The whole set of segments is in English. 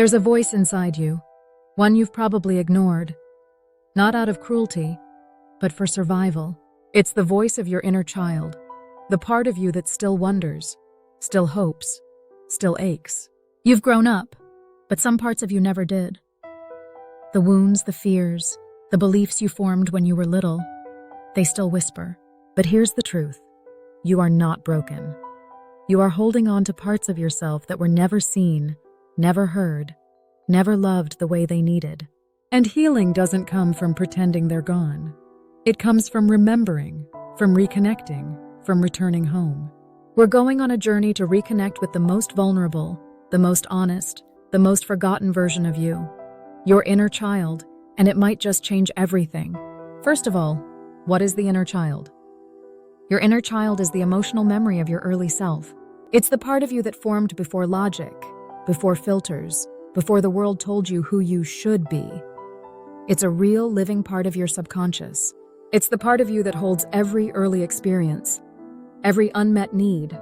There's a voice inside you, one you've probably ignored, not out of cruelty, but for survival. It's the voice of your inner child, the part of you that still wonders, still hopes, still aches. You've grown up, but some parts of you never did. The wounds, the fears, the beliefs you formed when you were little, they still whisper. But here's the truth. You are not broken. You are holding on to parts of yourself that were never seen, never heard, never loved the way they needed. And healing doesn't come from pretending they're gone. It comes from remembering, from reconnecting, from returning home. We're going on a journey to reconnect with the most vulnerable, the most honest, the most forgotten version of you, your inner child, and it might just change everything. First of all, what is the inner child? Your inner child is the emotional memory of your early self. It's the part of you that formed before logic, before filters, before the world told you who you should be. It's a real, living part of your subconscious. It's the part of you that holds every early experience, every unmet need,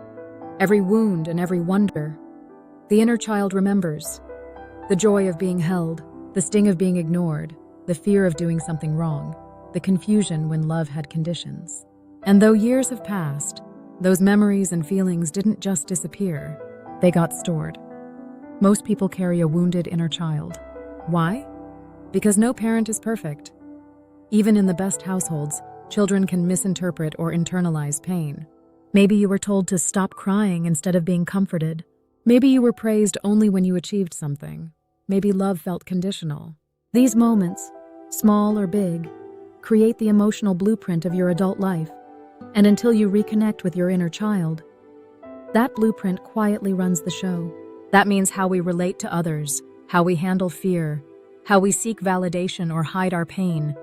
every wound and every wonder. The inner child remembers the joy of being held, the sting of being ignored, the fear of doing something wrong, the confusion when love had conditions. And though years have passed, those memories and feelings didn't just disappear, they got stored. Most people carry a wounded inner child. Why? Because no parent is perfect. Even in the best households, children can misinterpret or internalize pain. Maybe you were told to stop crying instead of being comforted. Maybe you were praised only when you achieved something. Maybe love felt conditional. These moments, small or big, create the emotional blueprint of your adult life. And until you reconnect with your inner child, that blueprint quietly runs the show. That means how we relate to others, how we handle fear, how we seek validation or hide our pain.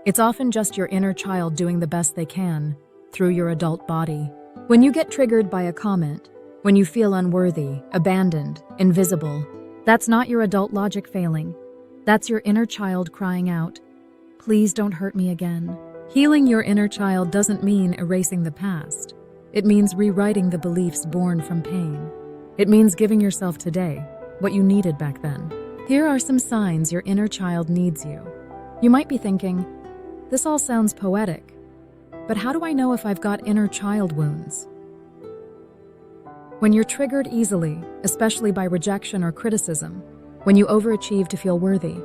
It's often just your inner child doing the best they can through your adult body. When you get triggered by a comment, when you feel unworthy, abandoned, invisible, that's not your adult logic failing. That's your inner child crying out, "Please don't hurt me again." Healing your inner child doesn't mean erasing the past. It means rewriting the beliefs born from pain. It means giving yourself today what you needed back then. Here are some signs your inner child needs you. You might be thinking, this all sounds poetic, but how do I know if I've got inner child wounds? When you're triggered easily, especially by rejection or criticism, when you overachieve to feel worthy,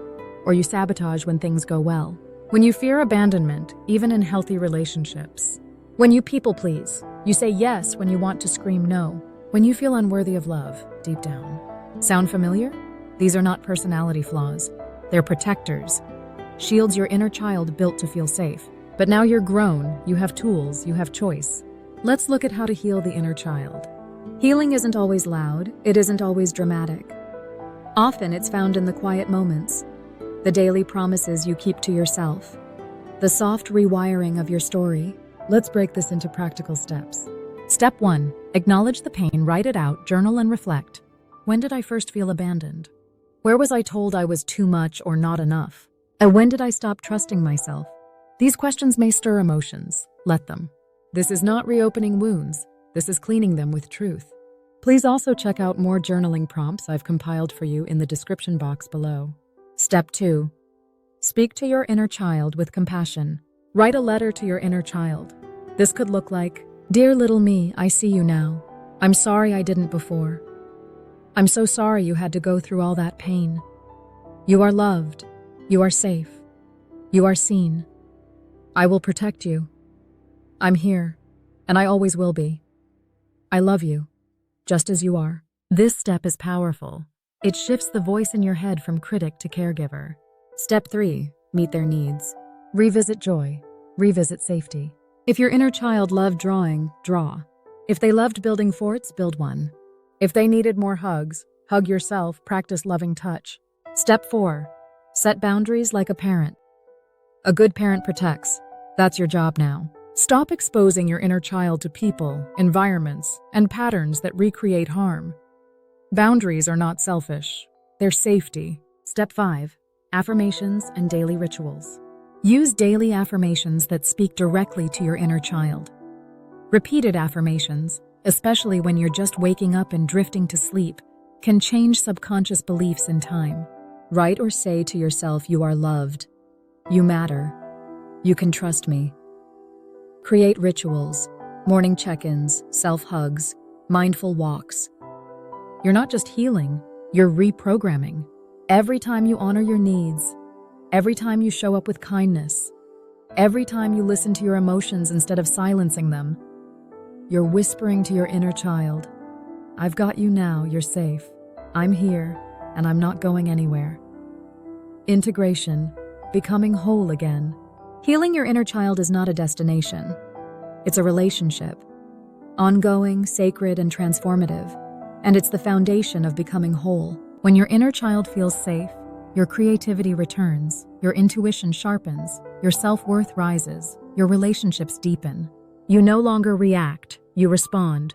or you sabotage when things go well, when you fear abandonment, even in healthy relationships, when you people please, you say yes when you want to scream no, when you feel unworthy of love deep down. Sound familiar? These are not personality flaws. They're protectors, shields your inner child built to feel safe. But now you're grown, you have tools, you have choice. Let's look at how to heal the inner child. Healing isn't always loud, it isn't always dramatic. Often it's found in the quiet moments, the daily promises you keep to yourself, the soft rewiring of your story. Let's break this into practical steps. Step 1. Acknowledge the pain, write it out, journal and reflect. When did I first feel abandoned? Where was I told I was too much or not enough? And when did I stop trusting myself? These questions may stir emotions. Let them. This is not reopening wounds. This is cleaning them with truth. Please also check out more journaling prompts I've compiled for you in the description box below. Step 2. Speak to your inner child with compassion. Write a letter to your inner child. This could look like, "Dear little me, I see you now. I'm sorry I didn't before. I'm so sorry you had to go through all that pain. You are loved. You are safe. You are seen. I will protect you. I'm here, and I always will be. I love you, just as you are." This step is powerful. It shifts the voice in your head from critic to caregiver. Step 3. Meet their needs. Revisit joy. Revisit safety. If your inner child loved drawing, draw. If they loved building forts, build one. If they needed more hugs, hug yourself, practice loving touch. Step 4. Set boundaries like a parent. A good parent protects. That's your job now. Stop exposing your inner child to people, environments, and patterns that recreate harm. Boundaries are not selfish. They're safety. Step 5. Affirmations and daily rituals. Use daily affirmations that speak directly to your inner child. Repeated affirmations, especially when you're just waking up and drifting to sleep, can change subconscious beliefs in time. Write or say to yourself, you are loved, you matter, you can trust me. Create rituals, morning check-ins, self-hugs, mindful walks. You're not just healing, you're reprogramming. Every time you honor your needs, every time you show up with kindness, every time you listen to your emotions instead of silencing them, you're whispering to your inner child, I've got you now, you're safe. I'm here, and I'm not going anywhere. Integration, becoming whole again. Healing your inner child is not a destination. It's a relationship. Ongoing, sacred, and transformative. And it's the foundation of becoming whole. When your inner child feels safe, your creativity returns, your intuition sharpens, your self-worth rises, your relationships deepen. You no longer react, you respond.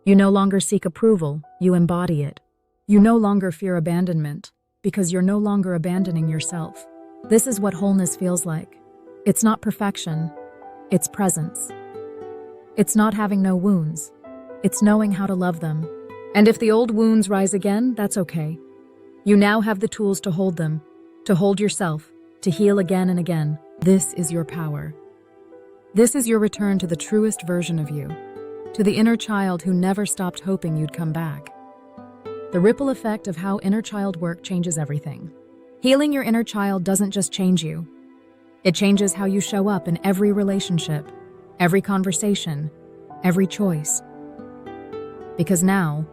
You no longer seek approval, you embody it. You no longer fear abandonment, because you're no longer abandoning yourself. This is what wholeness feels like. It's not perfection, it's presence. It's not having no wounds, it's knowing how to love them. And if the old wounds rise again, that's okay. You now have the tools to hold them, to hold yourself, to heal again and again. This is your power. This is your return to the truest version of you, to the inner child who never stopped hoping you'd come back. The ripple effect of how inner child work changes everything. Healing your inner child doesn't just change you. It changes how you show up in every relationship, every conversation, every choice. Because now,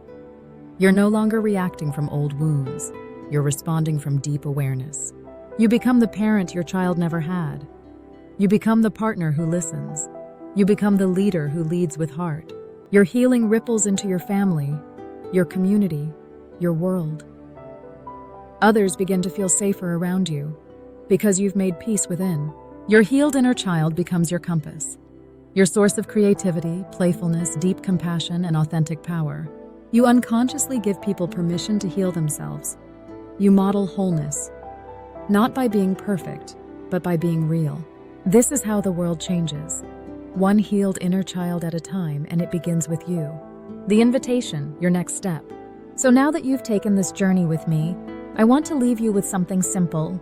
you're no longer reacting from old wounds. You're responding from deep awareness. You become the parent your child never had. You become the partner who listens. You become the leader who leads with heart. Your healing ripples into your family, your community, your world. Others begin to feel safer around you because you've made peace within. Your healed inner child becomes your compass, your source of creativity, playfulness, deep compassion, and authentic power. You unconsciously give people permission to heal themselves. You model wholeness, not by being perfect, but by being real. This is how the world changes, one healed inner child at a time, and it begins with you. The invitation, your next step. So now that you've taken this journey with me, I want to leave you with something simple,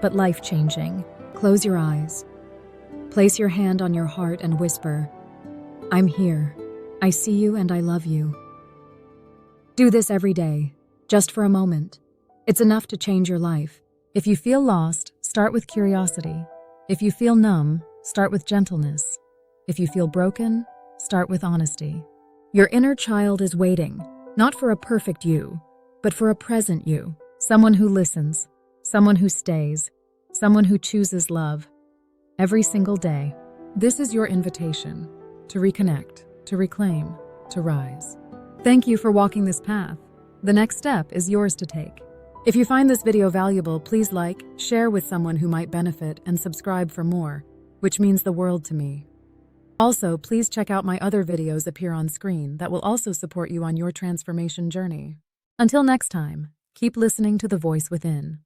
but life-changing. Close your eyes. Place your hand on your heart and whisper, I'm here. I see you and I love you. Do this every day, just for a moment. It's enough to change your life. If you feel lost, start with curiosity. If you feel numb, start with gentleness. If you feel broken, start with honesty. Your inner child is waiting, not for a perfect you, but for a present you. Someone who listens, someone who stays, someone who chooses love. Every single day, this is your invitation to reconnect, to reclaim, to rise. Thank you for walking this path. The next step is yours to take. If you find this video valuable, please like, share with someone who might benefit, and subscribe for more, which means the world to me. Also, please check out my other videos appear on screen that will also support you on your transformation journey. Until next time, keep listening to the voice within.